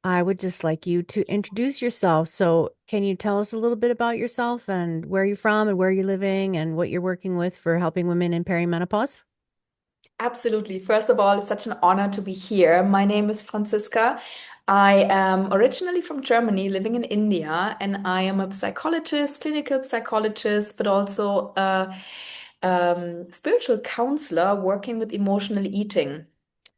I would just like you to introduce yourself. So, can you tell us a little bit about yourself and where you're from and where you're living and what you're working with for helping women in perimenopause? Absolutely. First of all, it's such an honor to be here. My name is Franziska. I am originally from Germany, living in India, and I am a psychologist, clinical psychologist, but also a spiritual counselor working with emotional eating.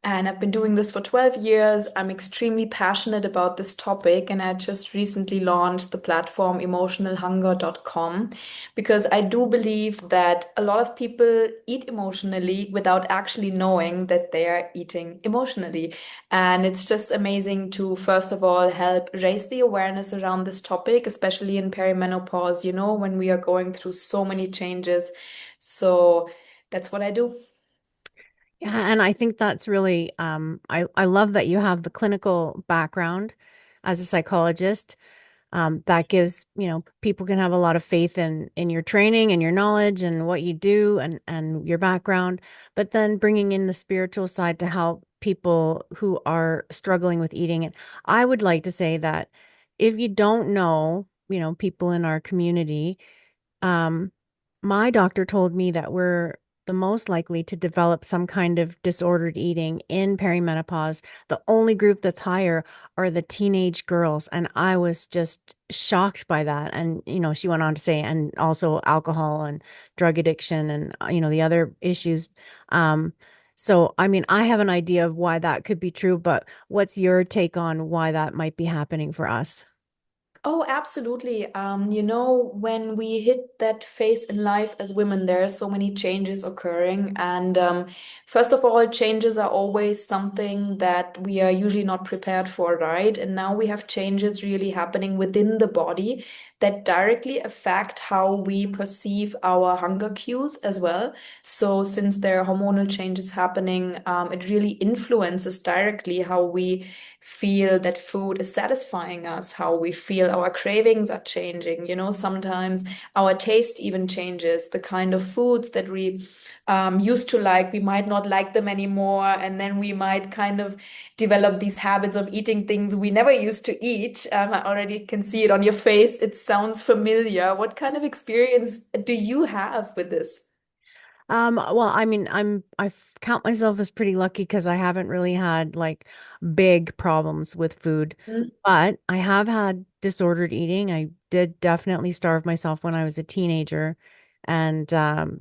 And I've been doing this for 12 years. I'm extremely passionate about this topic, and I just recently launched the platform emotionalhunger.com because I do believe that a lot of people eat emotionally without actually knowing that they are eating emotionally. And it's just amazing to, first of all, help raise the awareness around this topic, especially in perimenopause, when we are going through so many changes. So that's what I do. Yeah, and I think that's really I love that you have the clinical background as a psychologist. That gives, people can have a lot of faith in your training and your knowledge and what you do and your background, but then bringing in the spiritual side to help people who are struggling with eating it. I would like to say that if you don't know, people in our community, um, my doctor told me that we're the most likely to develop some kind of disordered eating in perimenopause. The only group that's higher are the teenage girls. And I was just shocked by that. And, she went on to say, and also alcohol and drug addiction and, the other issues. Um, so, I mean, I have an idea of why that could be true, but what's your take on why that might be happening for us? Oh, absolutely. When we hit that phase in life as women, there are so many changes occurring. And first of all, changes are always something that we are usually not prepared for, right? And now we have changes really happening within the body that directly affect how we perceive our hunger cues as well. So, since there are hormonal changes happening, it really influences directly how we feel that food is satisfying us, how we feel our cravings are changing. Sometimes our taste even changes. The kind of foods that we used to like, we might not like them anymore. And then we might kind of develop these habits of eating things we never used to eat. I already can see it on your face. It sounds familiar. What kind of experience do you have with this? Well, I mean, I count myself as pretty lucky because I haven't really had like big problems with food, Mm. but I have had disordered eating. I did definitely starve myself when I was a teenager. And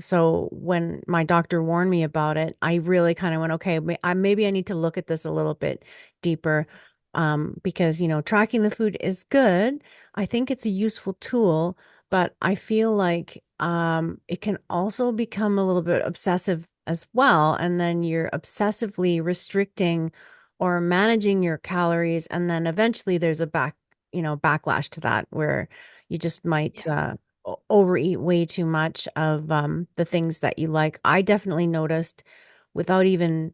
so when my doctor warned me about it, I really kind of went, okay, maybe I need to look at this a little bit deeper. Because, tracking the food is good. I think it's a useful tool, but I feel like it can also become a little bit obsessive as well. And then you're obsessively restricting or managing your calories. And then eventually there's a backlash to that where you just might Yeah. overeat way too much of the things that you like. I definitely noticed without even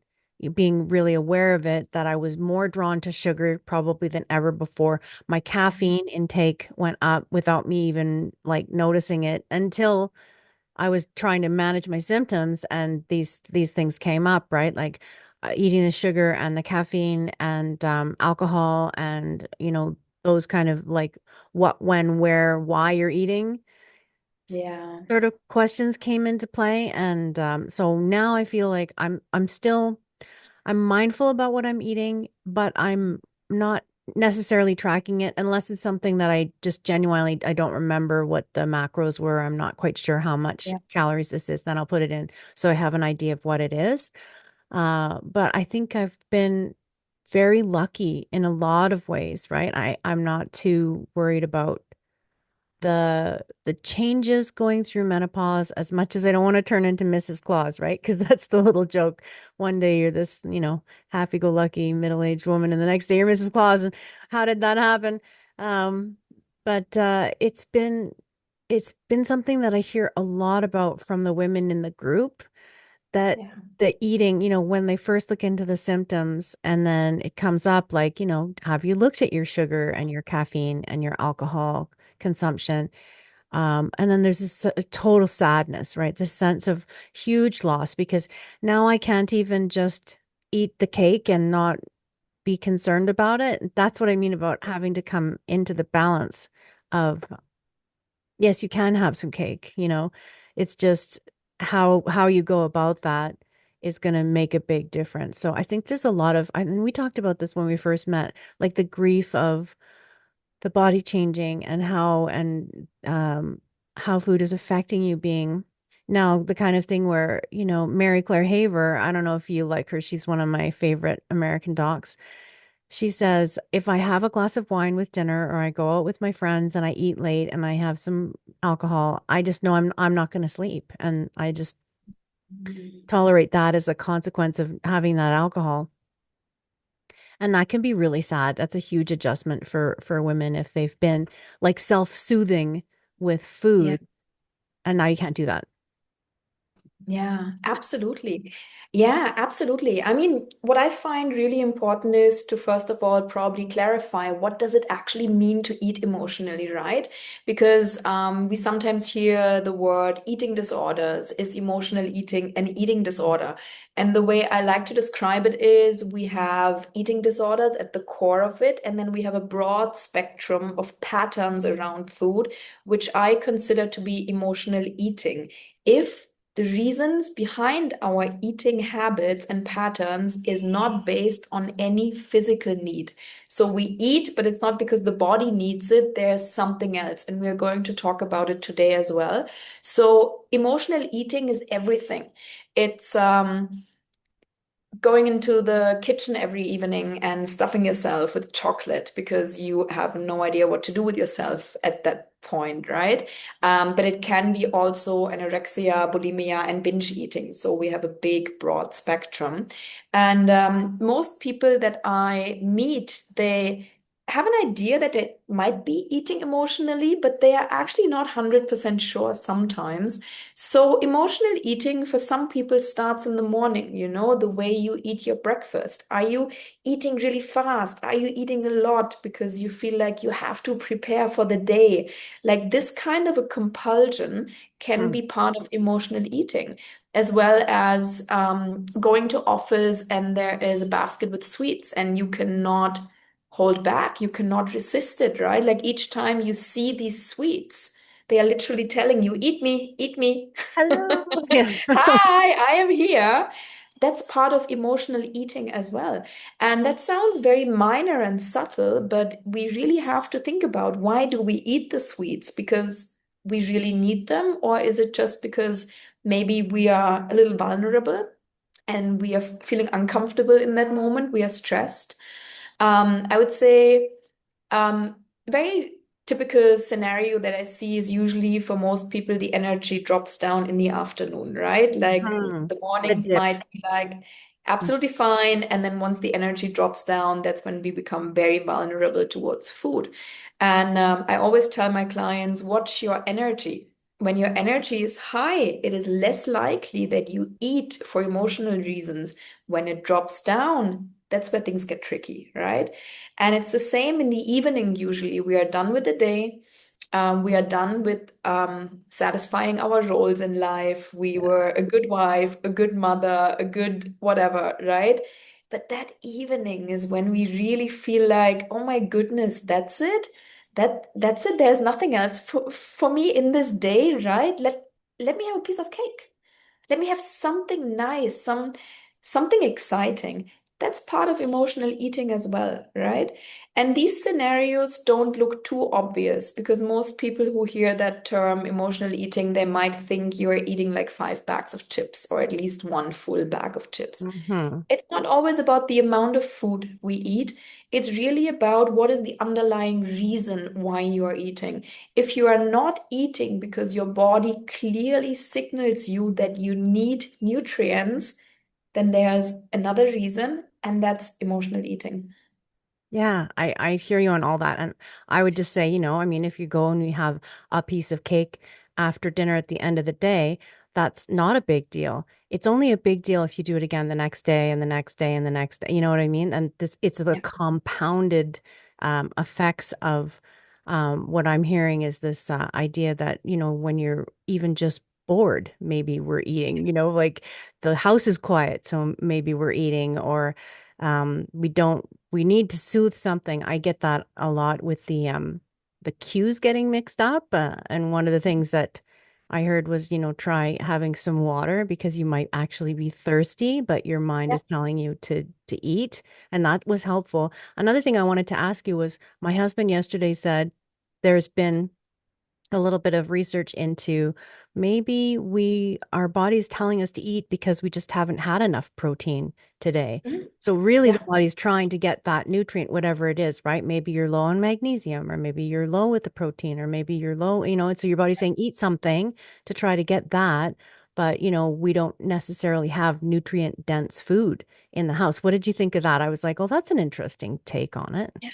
being really aware of it that I was more drawn to sugar probably than ever before. My caffeine intake went up without me even like noticing it until I was trying to manage my symptoms and these things came up, right? Like eating the sugar and the caffeine and alcohol and those kind of like what, when, where, why you're eating Yeah. sort of questions came into play. And so now I feel like I'm mindful about what I'm eating, but I'm not necessarily tracking it unless it's something that I just genuinely I don't remember what the macros were. I'm not quite sure how much Yeah. calories this is. Then I'll put it in so I have an idea of what it is. But I think I've been very lucky in a lot of ways, right? I'm not too worried about the changes going through menopause as much as I don't want to turn into Mrs. Claus, right? Because that's the little joke. One day you're this, happy-go-lucky middle-aged woman, and the next day you're Mrs. Claus. And how did that happen? Um, but it's been something that I hear a lot about from the women in the group that Yeah. the eating, when they first look into the symptoms and then it comes up like, have you looked at your sugar and your caffeine and your alcohol consumption? And then there's this total sadness, right? This sense of huge loss because now I can't even just eat the cake and not be concerned about it. That's what I mean about having to come into the balance of, yes, you can have some cake, you know. It's just how you go about that is going to make a big difference. So I think there's a lot of, I mean, we talked about this when we first met, like the grief of the body changing and how food is affecting you being now the kind of thing where, you know, Mary Claire Haver, I don't know if you like her, she's one of my favorite American docs. She says, if I have a glass of wine with dinner or I go out with my friends and I eat late and I have some alcohol, I just know I'm not going to sleep. And I just tolerate that as a consequence of having that alcohol. And that can be really sad. That's a huge adjustment for women if they've been like self-soothing with Yeah. food and now you can't do that. Yeah, absolutely. Yeah, absolutely. I mean, what I find really important is to first of all probably clarify what does it actually mean to eat emotionally, right? Because we sometimes hear the word eating disorders. Is emotional eating an eating disorder? And the way I like to describe it is we have eating disorders at the core of it, and then we have a broad spectrum of patterns around food, which I consider to be emotional eating. If the reasons behind our eating habits and patterns is not based on any physical need. So we eat, but it's not because the body needs it. There's something else. And we're going to talk about it today as well. So emotional eating is everything. It's going into the kitchen every evening and stuffing yourself with chocolate because you have no idea what to do with yourself at that point, right? But it can be also anorexia, bulimia, and binge eating. So we have a big, broad spectrum. And most people that I meet, they have an idea that they might be eating emotionally, but they are actually not 100% sure sometimes. So, emotional eating for some people starts in the morning, you know, the way you eat your breakfast. Are you eating really fast? Are you eating a lot because you feel like you have to prepare for the day? Like this kind of a compulsion can Hmm. be part of emotional eating, as well as going to office and there is a basket with sweets and you cannot hold back, you cannot resist it, right? Like each time you see these sweets, they are literally telling you, eat me, eat me. Hello. Yeah. Hi, I am here. That's part of emotional eating as well. And that sounds very minor and subtle, but we really have to think about why do we eat the sweets? Because we really need them, or is it just because maybe we are a little vulnerable and we are feeling uncomfortable in that moment? We are stressed. I would say very typical scenario that I see is usually for most people, the energy drops down in the afternoon, right? Like Hmm. the The mornings dip. might be like absolutely fine. And then once the energy drops down, that's when we become very vulnerable towards food. And I always tell my clients, watch your energy. When your energy is high, it is less likely that you eat for emotional reasons. When it drops down, that's where things get tricky, right? And it's the same in the evening, usually. We are done with the day. We are done with satisfying our roles in life. We Yeah. were a good wife, a good mother, a good whatever, right? But that evening is when we really feel like, oh my goodness, that's it. That's it. There's nothing else for me in this day, right? Let me have a piece of cake. Let me have something nice, something exciting. That's part of emotional eating as well, right? And these scenarios don't look too obvious because most people who hear that term emotional eating, they might think you're eating like 5 bags of chips or at least one full bag of chips. Hmm. It's not always about the amount of food we eat. It's really about what is the underlying reason why you are eating. If you are not eating because your body clearly signals you that you need nutrients, then there's another reason, and that's emotional eating. Yeah, I hear you on all that. And I would just say, you know, I mean, if you go and you have a piece of cake after dinner at the end of the day, that's not a big deal. It's only a big deal if you do it again the next day and the next day and the next day. You know what I mean? And this, it's the Yeah. compounded effects of what I'm hearing is this idea that, you know, when you're even just bored, maybe we're eating, you know, like the house is quiet, so maybe we're eating, or We don't, we need to soothe something. I get that a lot with the cues getting mixed up. And one of the things that I heard was, try having some water because you might actually be thirsty, but your mind Yeah. is telling you to eat. And that was helpful. Another thing I wanted to ask you was my husband yesterday said there's been a little bit of research into maybe our body's telling us to eat because we just haven't had enough protein today. Mhm. So really the Yeah. body's trying to get that nutrient, whatever it is, right? Maybe you're low on magnesium, or maybe you're low with the protein, or maybe you're low, and so your body's saying eat something to try to get that. But, we don't necessarily have nutrient dense food in the house. What did you think of that? I was like, oh, that's an interesting take on it. Yeah.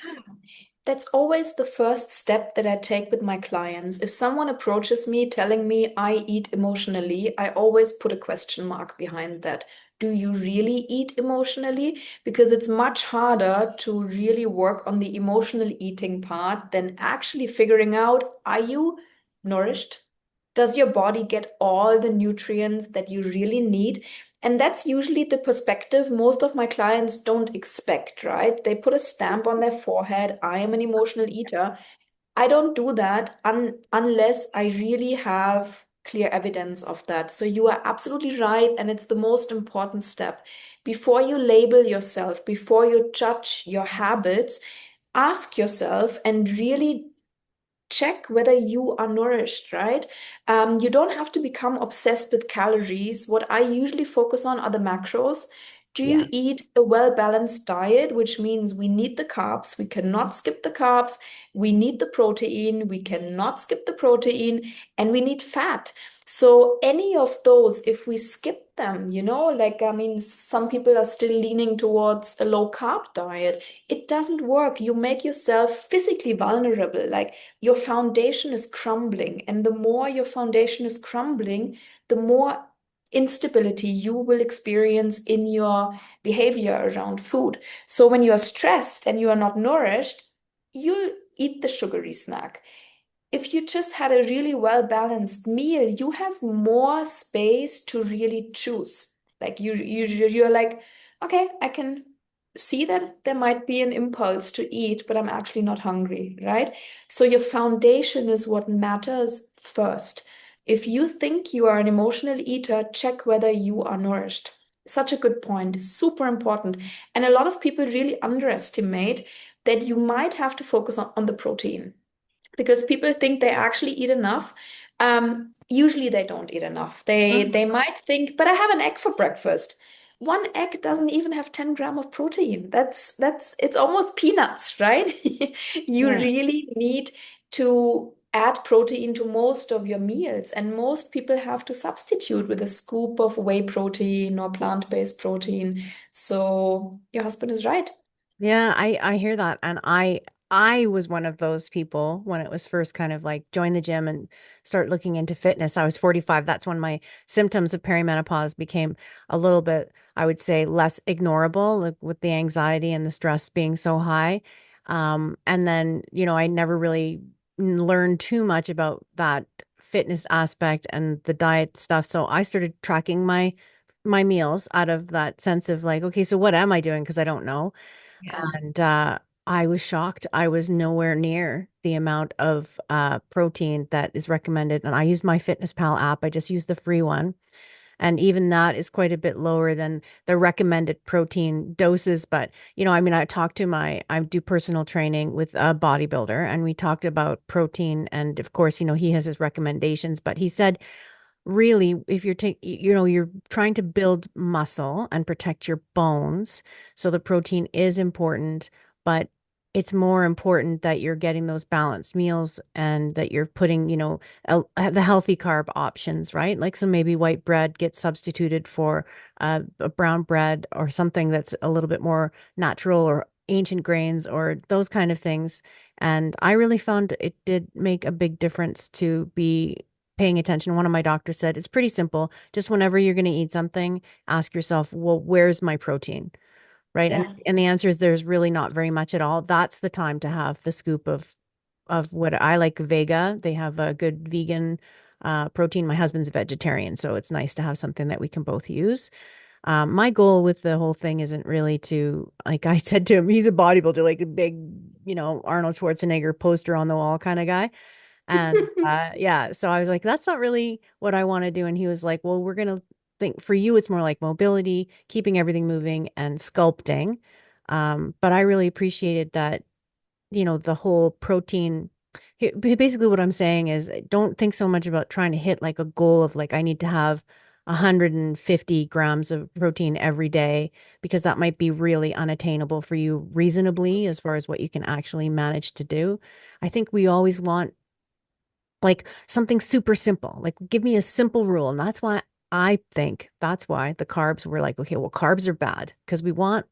That's always the first step that I take with my clients. If someone approaches me telling me I eat emotionally, I always put a question mark behind that. Do you really eat emotionally? Because it's much harder to really work on the emotional eating part than actually figuring out, are you nourished? Does your body get all the nutrients that you really need? And that's usually the perspective most of my clients don't expect, right? They put a stamp on their forehead, I am an emotional eater. I don't do that unless I really have clear evidence of that. So you are absolutely right. And it's the most important step. Before you label yourself, before you judge your habits, ask yourself and really check whether you are nourished, right? You don't have to become obsessed with calories. What I usually focus on are the macros. Do Yeah. you eat a well-balanced diet, which means we need the carbs, we cannot skip the carbs, we need the protein, we cannot skip the protein, and we need fat. So any of those, if we skip them, like I mean, some people are still leaning towards a low carb diet. It doesn't work. You make yourself physically vulnerable. Like your foundation is crumbling. And the more your foundation is crumbling, the more instability you will experience in your behavior around food. So when you are stressed and you are not nourished, you'll eat the sugary snack. If you just had a really well balanced meal, you have more space to really choose. Like you're like, okay, I can see that there might be an impulse to eat, but I'm actually not hungry, right? So your foundation is what matters first. If you think you are an emotional eater, check whether you are nourished. Such a good point, super important. And a lot of people really underestimate that you might have to focus on the protein because people think they actually eat enough. Usually they don't eat enough. They might think, but I have an egg for breakfast. One egg doesn't even have 10 gram of protein. That's it's almost peanuts, right? You Yeah. really need to add protein to most of your meals, and most people have to substitute with a scoop of whey protein or plant-based protein. So your husband is right. Yeah, I hear that. And I was one of those people when it was first kind of like join the gym and start looking into fitness. I was 45. That's when my symptoms of perimenopause became a little bit, I would say, less ignorable, like with the anxiety and the stress being so high. And then, I never really learned too much about that fitness aspect and the diet stuff. So I started tracking my meals out of that sense of like, okay, so what am I doing? Because I don't know. Yeah. And I was shocked. I was nowhere near the amount of protein that is recommended. And I use my Fitness Pal app. I just use the free one. And even that is quite a bit lower than the recommended protein doses. But, I mean, I do personal training with a bodybuilder, and we talked about protein. And of course, he has his recommendations, but he said, really, if you're trying to build muscle and protect your bones, so the protein is important, but it's more important that you're getting those balanced meals and that you're putting, the healthy carb options, right? Like, so maybe white bread gets substituted for a brown bread or something that's a little bit more natural, or ancient grains or those kind of things. And I really found it did make a big difference to be paying attention. One of my doctors said it's pretty simple. Just whenever you're going to eat something, ask yourself, well, where's my protein? Right. And Yeah. the answer is there's really not very much at all. That's the time to have the scoop of what I like, Vega. They have a good vegan protein. My husband's a vegetarian, so it's nice to have something that we can both use. My goal with the whole thing isn't really to, like I said to him, he's a bodybuilder, like a big, Arnold Schwarzenegger poster on the wall kind of guy. And yeah, so I was like, that's not really what I want to do. And he was like, well, we're gonna think for you, it's more like mobility, keeping everything moving and sculpting. But I really appreciated that, the whole protein. Basically, what I'm saying is, don't think so much about trying to hit like a goal of like, I need to have 150 grams of protein every day, because that might be really unattainable for you reasonably as far as what you can actually manage to do. I think we always want like something super simple. Like, give me a simple rule. And that's why I think that's why the carbs were like, okay, well, carbs are bad because we want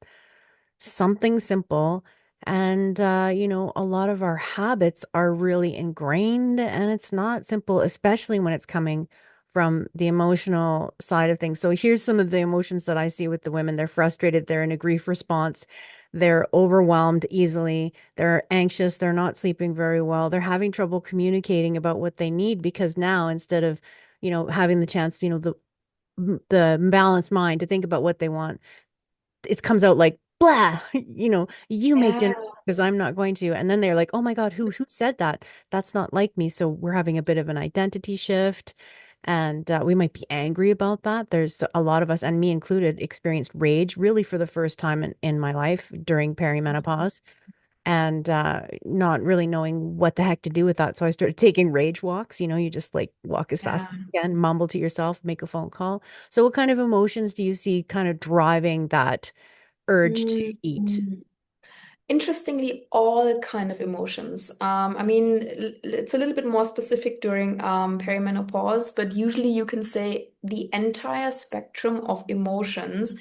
something simple. And, a lot of our habits are really ingrained and it's not simple, especially when it's coming from the emotional side of things. So here's some of the emotions that I see with the women. They're frustrated, they're in a grief response, they're overwhelmed easily, they're anxious, they're not sleeping very well, they're having trouble communicating about what they need because now instead of, having the chance, the balanced mind to think about what they want, it comes out like blah, you make dinner Yeah. because I'm not going to. And then they're like, oh my God, who said that? That's not like me. So we're having a bit of an identity shift. And we might be angry about that. There's a lot of us, and me included, experienced rage really for the first time in my life during perimenopause and not really knowing what the heck to do with that. So I started taking rage walks. You just like walk as fast as Yeah. you can, mumble to yourself, make a phone call. So what kind of emotions do you see kind of driving that urge to eat? Mm. Interestingly, all kind of emotions. I mean, it's a little bit more specific during perimenopause, but usually you can say the entire spectrum of emotions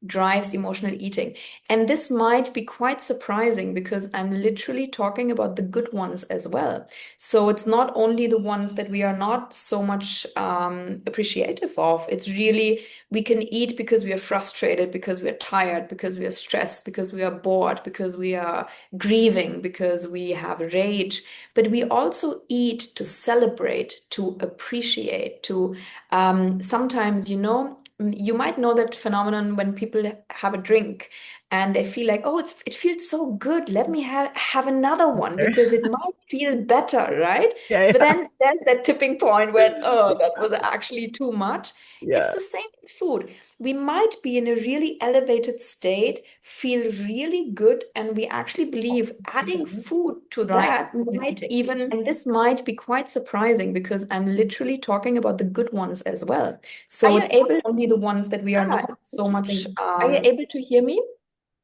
drives emotional eating. And this might be quite surprising because I'm literally talking about the good ones as well. So it's not only the ones that we are not so much appreciative of. It's really, we can eat because we are frustrated, because we are tired, because we are stressed, because we are bored, because we are grieving, because we have rage. But we also eat to celebrate, to appreciate, to sometimes, you might know that phenomenon when people have a drink and they feel like, oh, it feels so good. Let me have another one Sure. because it might feel better, right? Yeah, But yeah. then there's that tipping point where it's, oh, that was actually too much. It's Yeah. the same with food. We might be in a really elevated state, feel really good, and we actually believe adding food to that might even, and this might be quite surprising because I'm literally talking about the good ones as well. Are So you it's not able? only the ones that we are Yeah, not so much. interesting. Are you Able to hear me?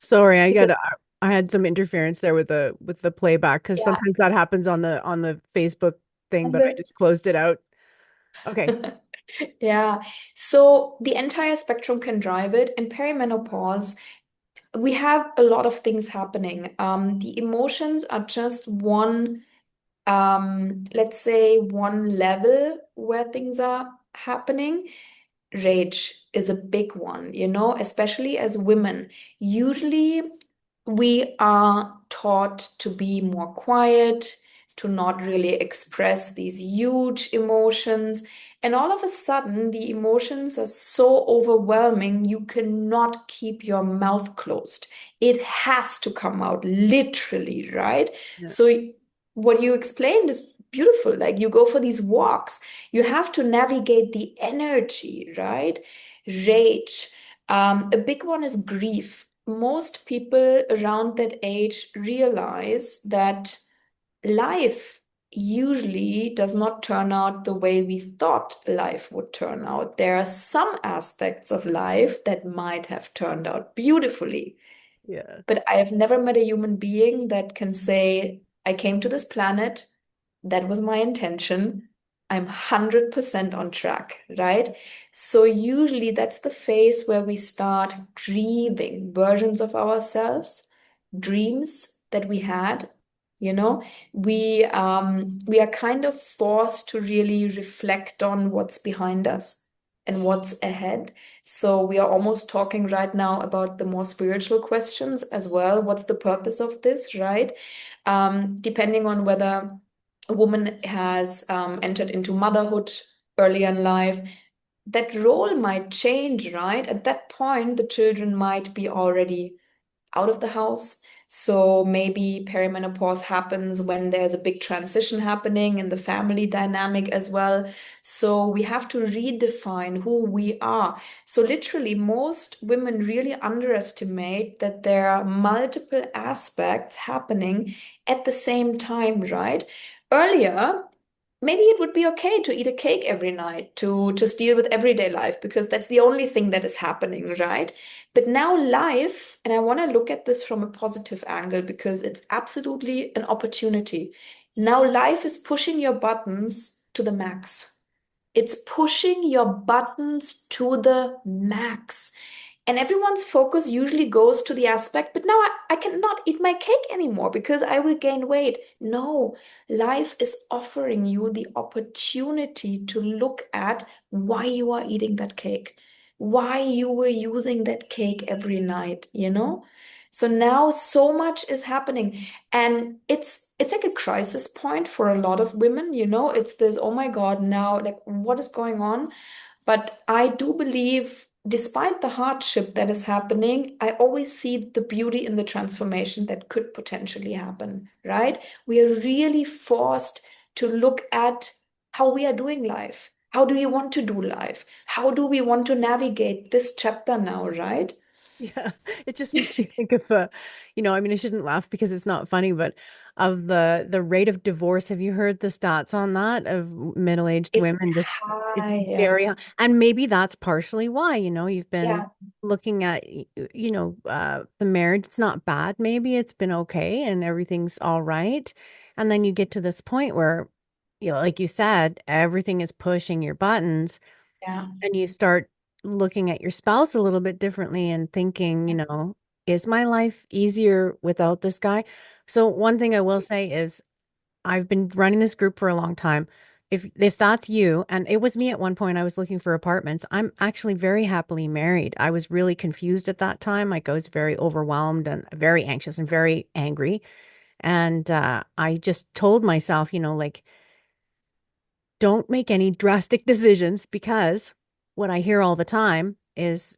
Sorry, Because I had some interference there with the playback because yeah. sometimes that happens on the Facebook thing, but I just closed it out. Okay. Yeah. So the entire spectrum can drive it. In perimenopause, we have a lot of things happening. The emotions are just one, let's say, one level where things are happening. Rage is a big one, especially as women. Usually, we are taught to be more quiet, to not really express these huge emotions. And all of a sudden, the emotions are so overwhelming, you cannot keep your mouth closed. It has to come out literally, right? Yeah. So, what you explained is beautiful. Like you go for these walks, you have to navigate the energy, right? Rage. A big one is grief. Most people around that age realize that life usually does not turn out the way we thought life would turn out. There are some aspects of life that might have turned out beautifully, Yeah. but I have never met a human being that can say, I came to this planet, that was my intention. I'm 100% on track, right? So usually that's the phase where we start grieving versions of ourselves, dreams that we had. You know, we are kind of forced to really reflect on what's behind us and what's ahead. So we are almost talking right now about the more spiritual questions as well. What's the purpose of this, right? Depending on whether a woman has entered into motherhood early in life, that role might change, right? At that point, the children might be already out of the house. So maybe perimenopause happens when there's a big transition happening in the family dynamic as well. So we have to redefine who we are. So literally, most women really underestimate that there are multiple aspects happening at the same time, right? Earlier, maybe it would be okay to eat a cake every night to just deal with everyday life because that's the only thing that is happening, right? But now life, and I want to look at this from a positive angle because it's absolutely an opportunity. Now life is pushing your buttons to the max. It's pushing your buttons to the max. And everyone's focus usually goes to the aspect, but now I cannot eat my cake anymore because I will gain weight. No, life is offering you the opportunity to look at why you are eating that cake, why you were using that cake every night, you know? So now so much is happening. And it's like a crisis point for a lot of women, you know? It's this, oh my God, now like what is going on? But I do believe, despite the hardship that is happening, I always see the beauty in the transformation that could potentially happen, right? We are really forced to look at how we are doing life. How do you want to do life? How do we want to navigate this chapter now, right? Yeah, it just makes me think of I mean, I shouldn't laugh because it's not funny, but of the rate of divorce. Have you heard the stats on that of middle-aged It's women? Just it's high, very yeah. high. And maybe that's partially why, you've been Yeah, looking at the marriage. It's not bad. Maybe it's been okay and everything's all right. And then you get to this point where, like you said, everything is pushing your buttons yeah. and you start looking at your spouse a little bit differently and thinking, is my life easier without this guy? So one thing I will say is I've been running this group for a long time. If that's you, and it was me at one point, I was looking for apartments. I'm actually very happily married. I was really confused at that time. Like I was very overwhelmed and very anxious and very angry. And I just told myself, like, don't make any drastic decisions because what I hear all the time is,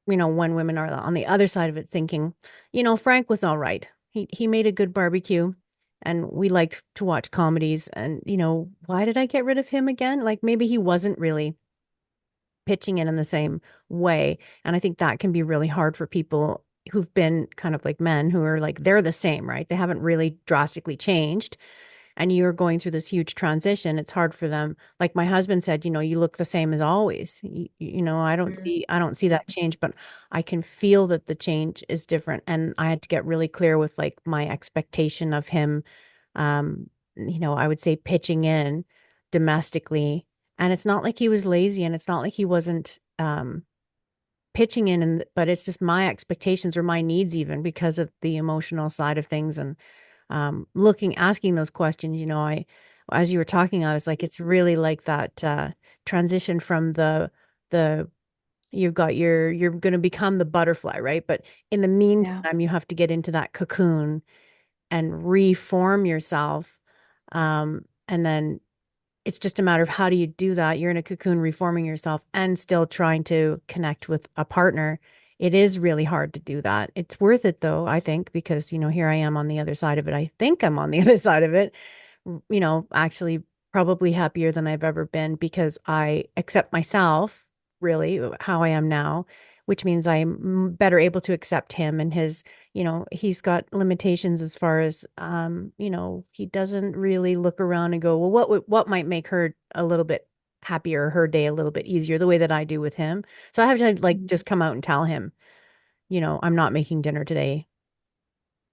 when women are on the other side of it thinking, Frank was all right. He made a good barbecue and we liked to watch comedies and, why did I get rid of him again? Like maybe he wasn't really pitching in the same way. And I think that can be really hard for people who've been kind of like men who are like, they're the same, right? They haven't really drastically changed and you're going through this huge transition, it's hard for them. Like my husband said, you look the same as always. I don't see that change, but I can feel that the change is different. And I had to get really clear with like my expectation of him, I would say pitching in domestically. And it's not like he was lazy and it's not like he wasn't pitching in but it's just my expectations or my needs even because of the emotional side of things and asking those questions, as you were talking, I was like, it's really like that transition from the you're going to become the butterfly, right? But in the Yeah. meantime, you have to get into that cocoon and reform yourself. And then it's just a matter of how do you do that? You're in a cocoon reforming yourself and still trying to connect with a partner. It is really hard to do that. It's worth it though, I think, because, here I am on the other side of it. I think I'm on the other side of it, actually probably happier than I've ever been because I accept myself really how I am now, which means I'm better able to accept him and his, he's got limitations as far as, he doesn't really look around and go, well, what might make her a little bit happier, her day a little bit easier, the way that I do with him. So I have to like Mhm. just come out and tell him, I'm not making dinner today.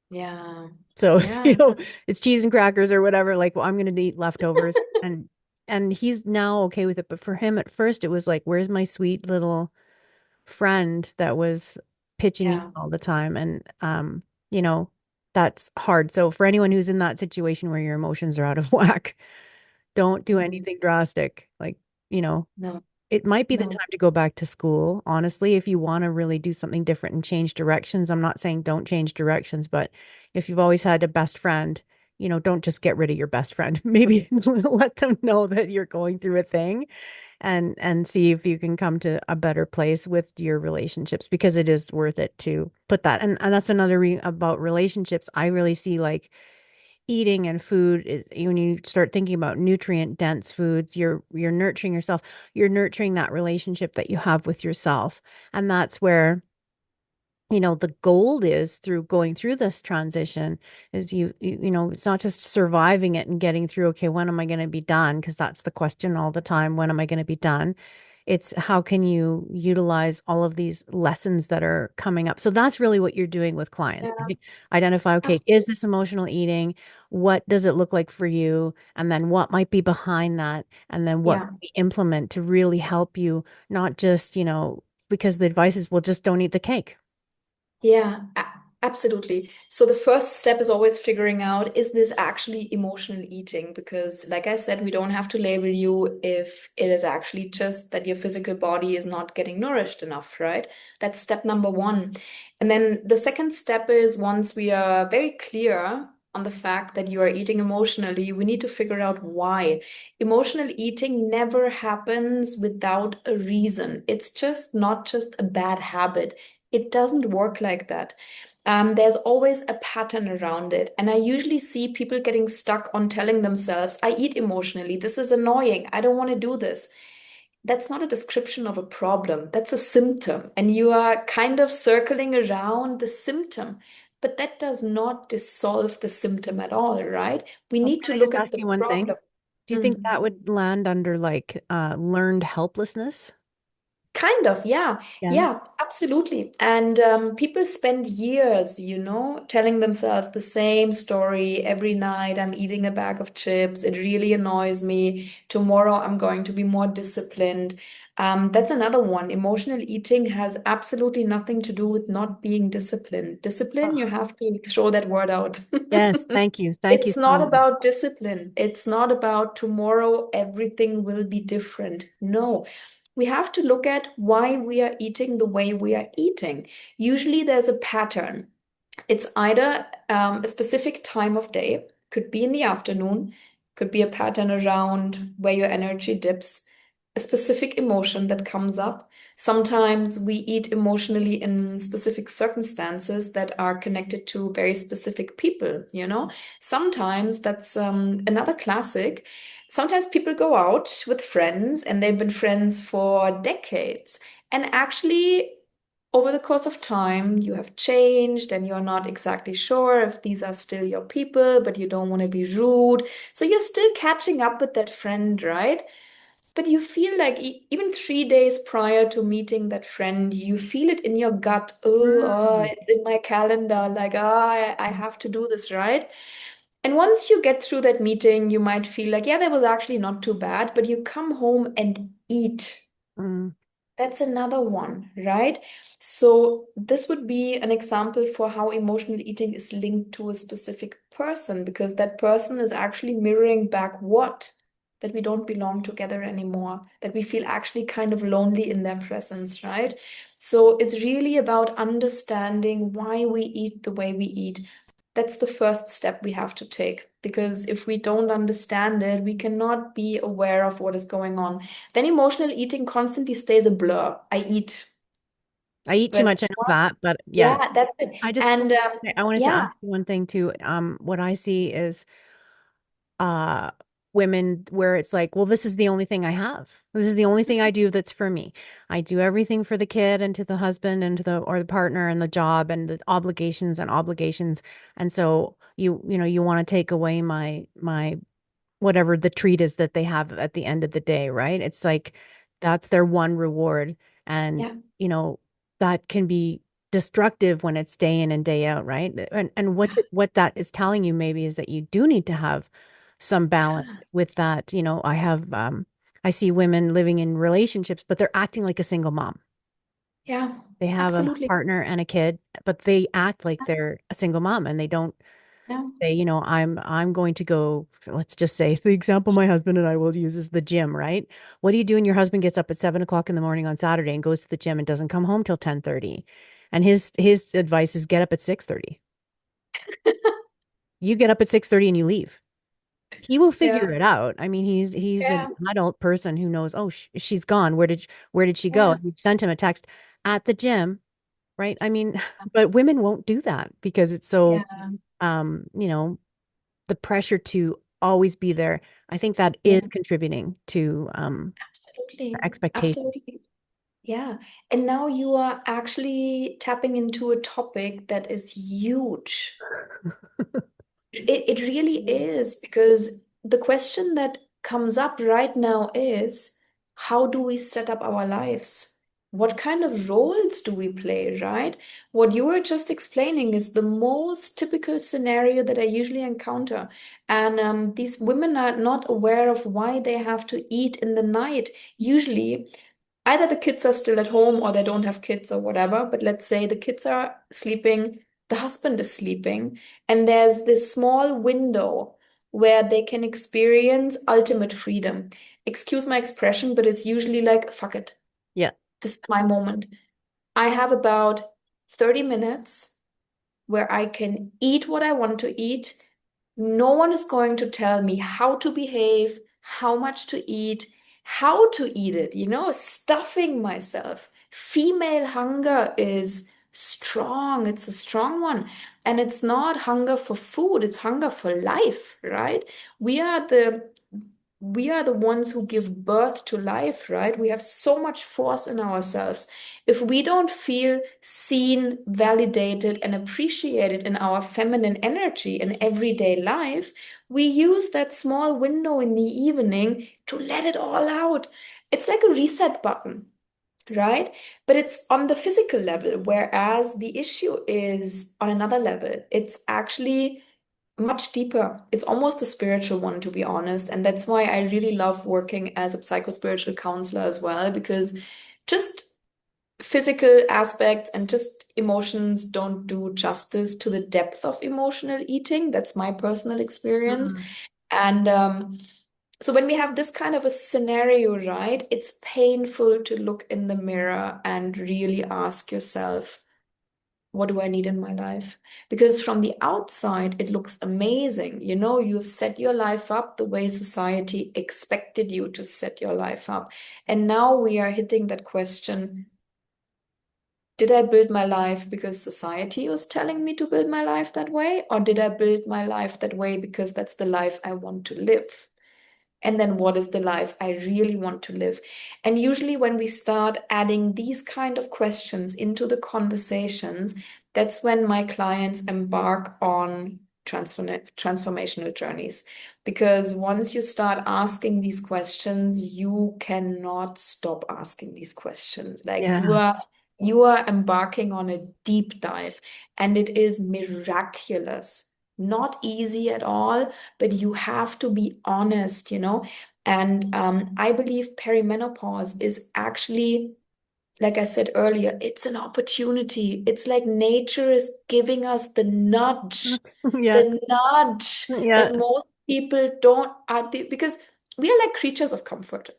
Yeah. So, Yeah. it's cheese and crackers or whatever. Like, well, I'm going to eat leftovers. And he's now okay with it. But for him at first, it was like, where's my sweet little friend that was pitching in Yeah. all the time? And, you know, that's hard. So for anyone who's in that situation where your emotions are out of whack, don't do Mhm. anything drastic. Like, you know, No, it might be the no. time to go back to school, honestly, if you want to really do something different and change directions. I'm not saying don't change directions, but if you've always had a best friend, don't just get rid of your best friend. Maybe let them know that you're going through a thing and see if you can come to a better place with your relationships because it is worth it to put that. And that's another re about relationships. I really see like eating and food is, when you start thinking about nutrient dense foods, you're nurturing yourself, you're nurturing that relationship that you have with yourself. And that's where the gold is through going through this transition is it's not just surviving it and getting through, okay, when am I going to be done? Because that's the question all the time. When am I going to be done? It's how can you utilize all of these lessons that are coming up? So that's really what you're doing with clients. Yeah, Identify, okay, is absolutely. this emotional eating? What does it look like for you? And then what might be behind that? And then what Yeah. can we implement to really help you, not just, because the advice is, well, just don't eat the cake. Yeah, absolutely. So the first step is always figuring out, is this actually emotional eating? Because like I said, we don't have to label you if it is actually just that your physical body is not getting nourished enough, right? That's step number one. And then the second step is, once we are very clear on the fact that you are eating emotionally, we need to figure out why. Emotional eating never happens without a reason. It's just not just a bad habit. It doesn't work like that. There's always a pattern around it. And I usually see people getting stuck on telling themselves, I eat emotionally. This is annoying. I don't want to do this. That's not a description of a problem. That's a symptom. And you are kind of circling around the symptom. But that does not dissolve the symptom at all, right? We Well, need can to I look just at ask the you one thing? problem. Do you think Hmm. that would land under like learned helplessness? Kind of, yeah. Yeah. Yeah, absolutely. And people spend years, telling themselves the same story every night. I'm eating a bag of chips. It really annoys me. Tomorrow I'm going to be more disciplined. That's another one. Emotional eating has absolutely nothing to do with not being disciplined. Discipline, you Oh, have to throw that word out. yes. Thank you. Thank you It's not so much. about discipline. It's not about tomorrow everything will be different. No, we have to look at why we are eating the way we are eating. Usually there's a pattern. It's either a specific time of day, could be in the afternoon, could be a pattern around where your energy dips, a specific emotion that comes up. Sometimes we eat emotionally in specific circumstances that are connected to very specific people. Sometimes that's another classic. Sometimes people go out with friends and they've been friends for decades. And actually, over the course of time, you have changed and you're not exactly sure if these are still your people, but you don't want to be rude. So you're still catching up with that friend, right? But you feel like even 3 days prior to meeting that friend, you feel it in your gut. Oh, Mm, it's in my calendar. Like, I have to do this, right? And once you get through that meeting, you might feel like, yeah, that was actually not too bad, but you come home and eat. mm. That's another one, right? So, this would be an example for how emotional eating is linked to a specific person, because that person is actually mirroring back what? That we don't belong together anymore, that we feel actually kind of lonely in their presence, right? So, it's really about understanding why we eat the way we eat. That's the first step we have to take, because if we don't understand it, we cannot be aware of what is going on. Then emotional eating constantly stays a blur. I eat, I eat too but much, I know that, but yeah. yeah, that's it. I just And I wanted to yeah, ask you one thing too. What I see is uh women where it's like, well, this is the only thing I have. This is the only thing I do that's for me. I do everything for the kid and to the husband and to the or the partner and the job and the obligations and obligations. And so you want to take away my whatever the treat is that they have at the end of the day, right? It's like that's their one reward. And, yeah, you know, that can be destructive when it's day in and day out, right? And yeah, what that is telling you maybe is that you do need to have some yeah, balance with that. I see women living in relationships, but they're acting like a single mom. yeah, They have a absolutely. partner and a kid, but they act like they're a single mom and they don't Yeah, say, I'm going to go, let's just say the example my husband and I will use is the gym, right? What do you do when your husband gets up at 7 o'clock in the morning on Saturday and goes to the gym and doesn't come home till 10:30? And his advice is get up at 6:30. You get up at 6:30 and you leave. he will Yeah. figure it out. I mean, he's an Yeah. adult person who knows, oh, she's gone. Where did she go? Yeah. And you sent him a text at the gym, right? I mean, but women won't do that because it's so, Yeah. you know, the pressure to always be there. I think that is Yeah. contributing to the Absolutely. expectation. Absolutely. Yeah. And now you are actually tapping into a topic that is huge. It really is, because the question that comes up right now is, how do we set up our lives? What kind of roles do we play, right? What you were just explaining is the most typical scenario that I usually encounter. And these women are not aware of why they have to eat in the night. Usually, either the kids are still at home or they don't have kids or whatever, but let's say the kids are sleeping, the husband is sleeping, and there's this small window where they can experience ultimate freedom. Excuse my expression, but it's usually like, fuck it, Yeah. this is my moment. I have about 30 minutes where I can eat what I want to eat. No one is going to tell me how to behave, how much to eat, how to eat it, stuffing myself. Female hunger is strong. It's a strong one. And it's not hunger for food, it's hunger for life, right? We are the we are the ones who give birth to life, right? We have so much force in ourselves. If we don't feel seen, validated, and appreciated in our feminine energy in everyday life, we use that small window in the evening to let it all out. It's like a reset button, right? But it's on the physical level, whereas the issue is on another level. It's actually much deeper. It's almost a spiritual one, to be honest. And that's why I really love working as a psycho-spiritual counselor as well, because just physical aspects and just emotions don't do justice to the depth of emotional eating. That's my personal experience. Mhm. And so when we have this kind of a scenario, right, it's painful to look in the mirror and really ask yourself, what do I need in my life? Because from the outside, it looks amazing. You've set your life up the way society expected you to set your life up. And now we are hitting that question, did I build my life because society was telling me to build my life that way? Or did I build my life that way because that's the life I want to live? And then what is the life I really want to live? And usually, when we start adding these kind of questions into the conversations, that's when my clients embark on transformational journeys. Because once you start asking these questions, you cannot stop asking these questions. Like Yeah. you are embarking on a deep dive, and it is miraculous. Not easy at all, but you have to be honest. And I believe perimenopause is actually, like I said earlier, it's an opportunity. It's like nature is giving us Yeah. the nudge Yeah. that most people don't, because we are like creatures of comfort.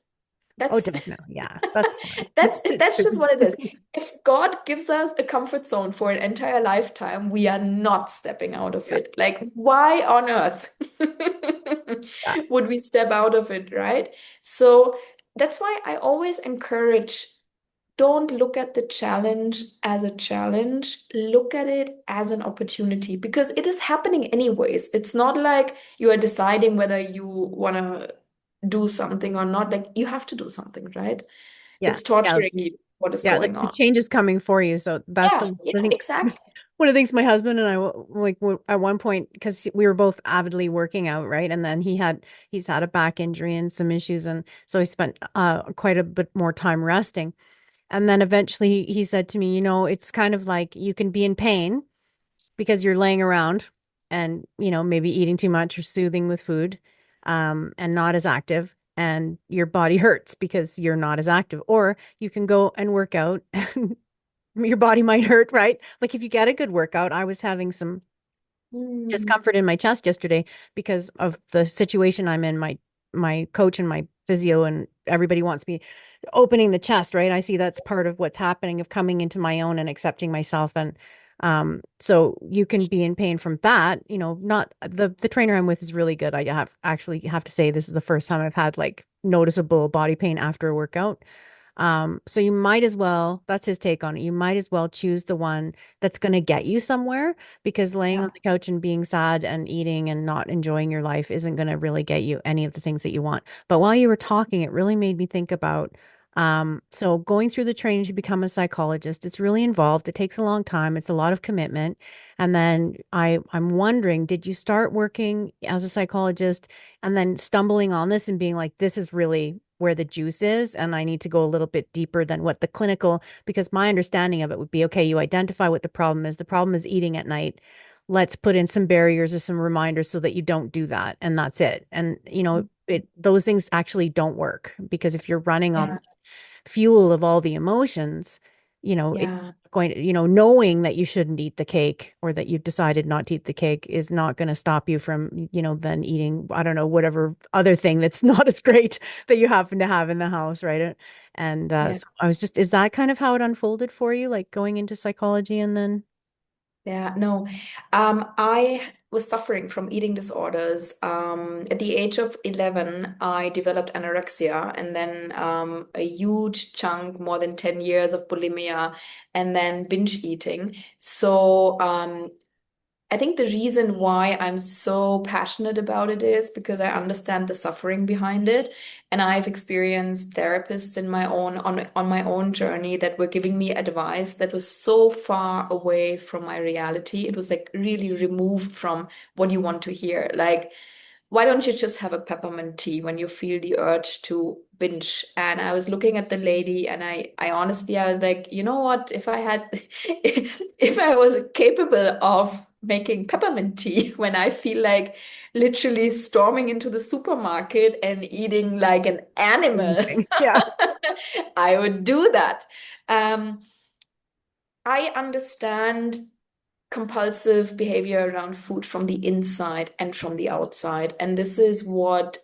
Oh, That's definitely. Yeah. That's fine. that's just what it is. If God gives us a comfort zone for an entire lifetime, we are not stepping out of Yeah. it. Like, why on earth Yeah. would we step out of it, right? So that's why I always encourage, don't look at the challenge as a challenge, look at it as an opportunity, because it is happening anyways. It's not like you are deciding whether you want to do something or not. Like, you have to do something, right? Yeah. It's Yeah. torturing you what is Yeah. going The on. change is coming for you. So that's Yeah, the, yeah, I think exactly. one of the things my husband and I at one point, because we were both avidly working out, right? And then he's had a back injury and some issues. And so he spent quite a bit more time resting. And then eventually he said to me, it's kind of like you can be in pain because you're laying around and, maybe eating too much or soothing with food, and not as active. And your body hurts because you're not as active. Or you can go and work out and your body might hurt, right? Like if you get a good workout, I was having some Hmm. discomfort in my chest yesterday because of the situation I'm in. My coach and my physio and everybody wants me opening the chest, right? I see that's part of what's happening of coming into my own and accepting myself. And So you can be in pain from that, not the trainer I'm with is really good. I have to say this is the first time I've had like noticeable body pain after a workout. So you might as well, that's his take on it. You might as well choose the one that's going to get you somewhere because laying on Yeah. the couch and being sad and eating and not enjoying your life isn't going to really get you any of the things that you want. But while you were talking, it really made me think about so going through the training to become a psychologist, it's really involved. It takes a long time. It's a lot of commitment. And then I'm wondering, did you start working as a psychologist and then stumbling on this and being like, this is really where the juice is, and I need to go a little bit deeper than what the clinical, because my understanding of it would be, okay, you identify what the problem is. The problem is eating at night. Let's put in some barriers or some reminders so that you don't do that, and that's it. And those things actually don't work because if you're running on Yeah. fuel of all the emotions, it's Yeah. going to, knowing that you shouldn't eat the cake or that you've decided not to eat the cake is not going to stop you from, then eating, I don't know, whatever other thing that's not as great that you happen to have in the house, right? And Yeah. so is that kind of how it unfolded for you, like going into psychology and then? Yeah, no. I was suffering from eating disorders. At the age of 11, I developed anorexia and then a huge chunk, more than 10 years of bulimia and then binge eating. So I think the reason why I'm so passionate about it is because I understand the suffering behind it. And I've experienced therapists in my own on my own journey that were giving me advice that was so far away from my reality. It was like really removed from what you want to hear. Like, why don't you just have a peppermint tea when you feel the urge to binge? And I was looking at the lady and I honestly, I was like, you know what? If I had, if I was capable of making peppermint tea when I feel like literally storming into the supermarket and eating like an animal, Amazing. Yeah. I would do that. Um, I understand compulsive behavior around food from the inside and from the outside. And this is what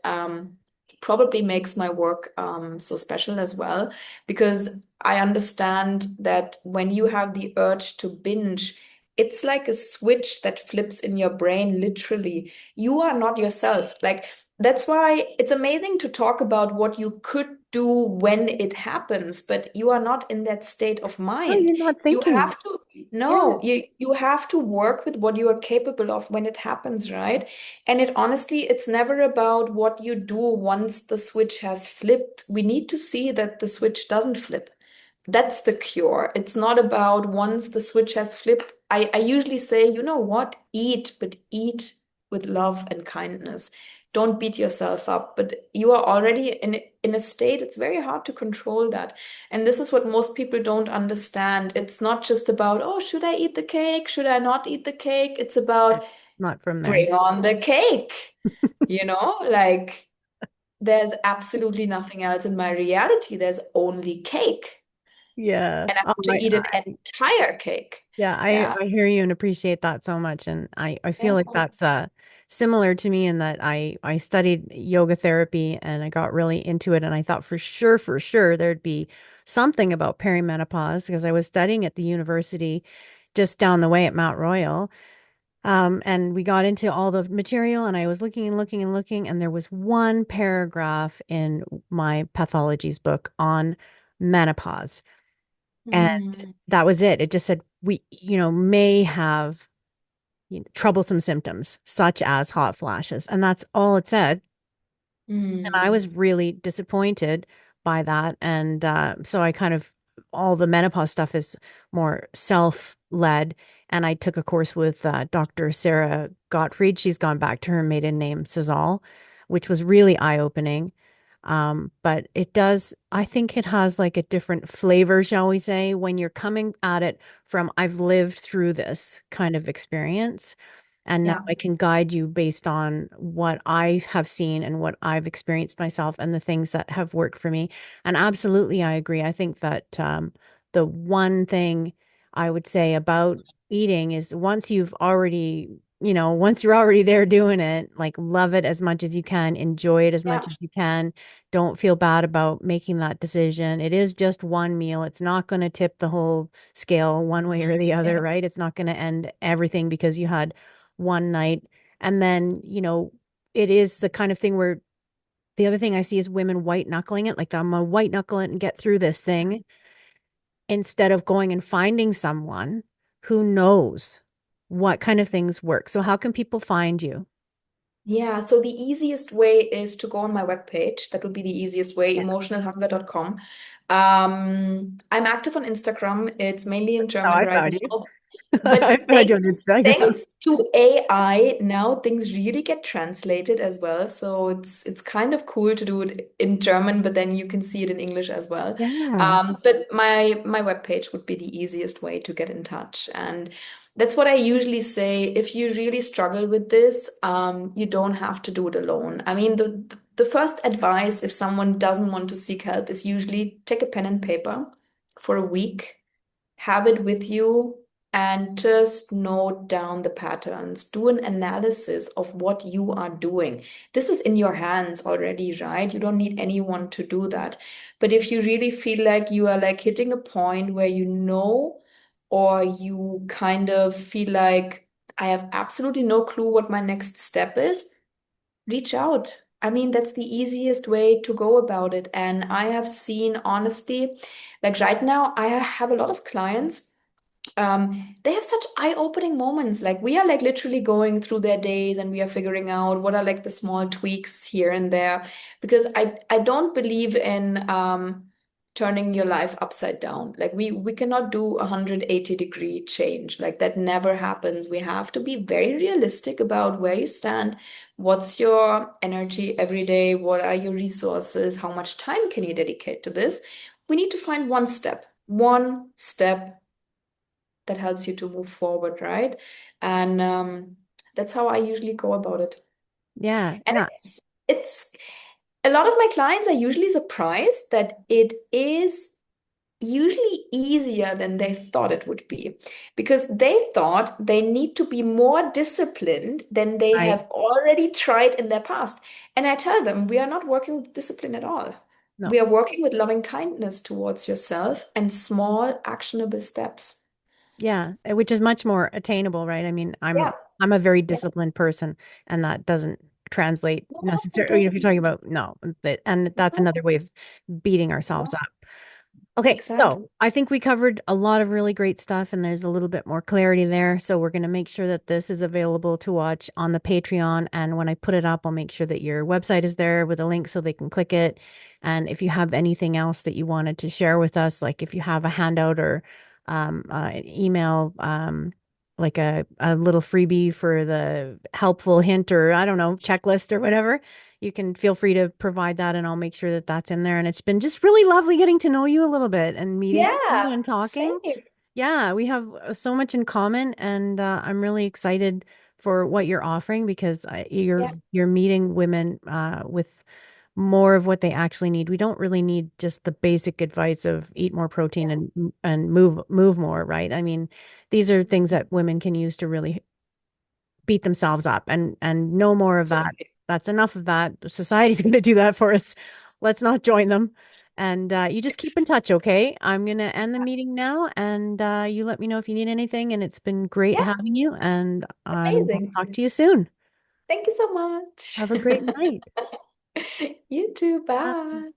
probably makes my work so special as well, because I understand that when you have the urge to binge, it's like a switch that flips in your brain, literally. You are not yourself. Like, that's why it's amazing to talk about what you could do when it happens, but you are not in that state of No, mind. you're not You thinking. have to Yeah. no, you have to work with what you are capable of when it happens, right? And it honestly, it's never about what you do once the switch has flipped. We need to see that the switch doesn't flip. That's the cure. It's not about once the switch has flipped. I usually say, you know what? Eat, but eat with love and kindness. Don't beat yourself up. But you are already in a state, it's very hard to control that. And this is what most people don't understand. It's not just about, oh, should I eat the cake? Should I not eat the cake? It's about Not from there. bring on the cake. Like there's absolutely nothing else in my reality. There's only cake. Yeah. And I Oh, want to eat an entire cake. yeah, Yeah. I hear you and appreciate that so much. And I feel Yeah. like that's similar to me in that I studied yoga therapy and I got really into it. And I thought for sure, there'd be something about perimenopause because I was studying at the university just down the way at Mount Royal. And we got into all the material and I was looking and looking and looking, and there was one paragraph in my pathologies book on menopause. And Mm, that was it. It just said we, may have troublesome symptoms such as hot flashes. And that's all it said. And I mm, was really disappointed by that. And so I kind of, all the menopause stuff is more self-led. And I took a course with Dr. Sarah Gottfried. She's gone back to her maiden name, Cazal, which was really eye-opening. But I think it has like a different flavor, shall we say, when you're coming at it from, I've lived through this kind of experience. And now yeah. I can guide you based on what I have seen and what I've experienced myself and the things that have worked for me. And absolutely, I agree. I think that the one thing I would say about eating is once you've already once you're already there doing it, like love it as much as you can, enjoy it as much Yeah. as you can. Don't feel bad about making that decision. It is just one meal. It's not going to tip the whole scale one way or the other, Yeah. right? It's not going to end everything because you had one night. And then, it is the kind of thing where the other thing I see is women white knuckling it. Like, I'm gonna white knuckle it and get through this thing instead of going and finding someone who knows what kind of things work. So how can people find you? Yeah, so the easiest way is to go on my webpage. That would be the easiest way, Yeah. emotionalhunger.com. I'm active on Instagram. It's mainly in How German I right found you. now. I But found you on Instagram. thanks to AI, now things really get translated as well. So it's kind of cool to do it in German, but then you can see it in English as well. Yeah. But my webpage would be the easiest way to get in touch. And that's what I usually say. If you really struggle with this, you don't have to do it alone. I mean, the first advice if someone doesn't want to seek help is usually take a pen and paper for a week, have it with you, and just note down the patterns. Do an analysis of what you are doing. This is in your hands already, right? You don't need anyone to do that. But if you really feel like you are like hitting a point where you know, or you kind of feel like I have absolutely no clue what my next step is, reach out. I mean, that's the easiest way to go about it. And I have seen, honestly, like right now, I have a lot of clients, they have such eye-opening moments. Like we are like literally going through their days and we are figuring out what are like the small tweaks here and there. Because I don't believe in turning your life upside down. Like we cannot do a 180-degree change. Like that never happens. We have to be very realistic about where you stand. What's your energy every day? What are your resources? How much time can you dedicate to this? We need to find one step that helps you to move forward, right? And that's how I usually go about it. Yeah. And Yeah. it's a lot of my clients are usually surprised that it is usually easier than they thought it would be because they thought they need to be more disciplined than they Right. have already tried in their past. And I tell them, we are not working with discipline at all. No. We are working with loving kindness towards yourself and small actionable steps. Yeah. Which is much more attainable, right? I mean, I'm Yeah. I'm a very Yeah. disciplined person, and that doesn't translate No, it necessarily, if you're talking doesn't. about no, and that's No, another way of beating ourselves no, up. Okay, exactly. so I think we covered a lot of really great stuff, and there's a little bit more clarity there. So we're going to make sure that this is available to watch on the Patreon. And when I put it up, I'll make sure that your website is there with a link so they can click it. And if you have anything else that you wanted to share with us, like if you have a handout or an email, like a little freebie for the helpful hint or I don't know, checklist or whatever, you can feel free to provide that and I'll make sure that that's in there. And it's been just really lovely getting to know you a little bit and meeting you Yeah, and talking. same. Yeah, we have so much in common, and I'm really excited for what you're offering because Yeah, you're meeting women with more of what they actually need. We don't really need just the basic advice of eat more protein yeah, and move more, right? I mean, these are things that women can use to really beat themselves up and no more of that. absolutely. That's enough of that. Society's going to do that for us. Let's not join them. And you just keep in touch, okay? I'm going to end the meeting now, and you let me know if you need anything. And it's been great Yeah, having you, and I will amazing. talk to you soon. Thank you so much. Have a great night. You too. Bye. Bye.